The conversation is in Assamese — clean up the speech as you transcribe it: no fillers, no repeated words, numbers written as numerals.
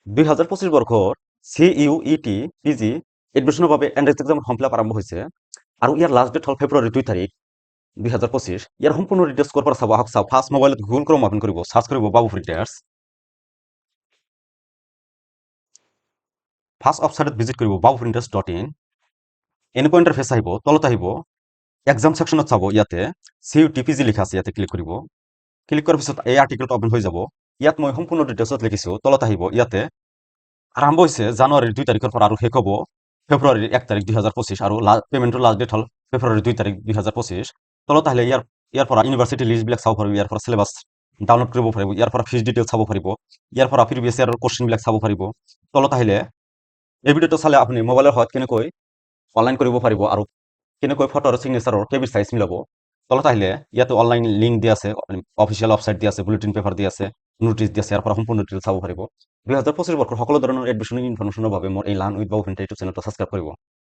2025 বৰ্ষৰ CUET PG এডমিশ্যনৰ বাবে এন্ট্ৰেন্স এক্সামৰ ফৰ্ম ফিল আপ আৰম্ভ হৈছে আৰু ইয়াৰ লাষ্ট ডেট হ'ল ফেব্ৰুৱাৰী 2 তাৰিখ 2025। ইয়াৰ সম্পূৰ্ণ ডিটেইলছ ক'ৰ পৰা চাব আহক চাওঁ। ফাৰ্ষ্ট মোবাইলত গুগল ক্ৰম অপেন কৰিব, চাৰ্চ কৰিব বাবু প্ৰিণ্টাৰ্ছ। ফাৰ্ষ্ট ৱেবছাইটত ভিজিট কৰিব babuprinters.in। এনেকুৱা ইণ্টাৰফেচ আহিব, তলত আহিব এক্সাম ছেকশ্যনত চাব, ইয়াতে CUET PG লিখা আছে, ইয়াতে ক্লিক কৰিব। ক্লিক কৰাৰ পিছত এই আৰ্টিকেলটো অপেন হৈ যাব। ইয়াত মই সম্পূৰ্ণ ডিটেইলছত লিখিছোঁ, তলত আহিব ইয়াতে আৰম্ভ হৈছে জানুৱাৰীৰ 2 তাৰিখৰ পৰা আৰু শেষ হ'ব ফেব্ৰুৱাৰীৰ 1 তাৰিখ 2025 আৰু পেমেণ্টৰ লাষ্ট ডেট হ'ল ফেব্ৰুৱাৰীৰ 2 তাৰিখ 2025। তলত আহিলে ইয়াৰ পৰা ইউনিভাৰ্চিটি লিষ্টবিলাক চাব পাৰিব, ইয়াৰ পৰা চিলেবাছ ডাউনলোড কৰিব পাৰিব, ইয়াৰ পৰা ফিজ ডিটেইলছ চাব পাৰিব, ইয়াৰ পৰা প্ৰিভিয়াছ ইয়াৰৰ কুৱেশ্যনবিলাক চাব পাৰিব। তলত আহিলে এই ভিডিঅ'টো চালে আপুনি মোবাইলৰ সহায়ত কেনেকৈ অনলাইন কৰিব পাৰিব আৰু কেনেকৈ ফটো আৰু চিগনেচাৰৰ কেবি চাইজ মিলাব। তলত আহিলে ইয়াতে অনলাইন লিংক দিয়া আছে, অফিচিয়েল ৱেবছাইট দিয়া আছে, বুলেটিন পেপাৰ দিয়া আছে, নোটিছ দিয়া আছে, ইয়াৰ পৰা সম্পূৰ্ণ ডিটেইলছ চাব পাৰিব। 2025 বৰ্ষৰ সকলো ধৰণৰ এডমিশ্যন ইনফৰমেশ্যনৰ বাবে মোৰ এই learn with Babu printer YouTube চেনেলটো ছাবস্ক্ৰাইব কৰিব।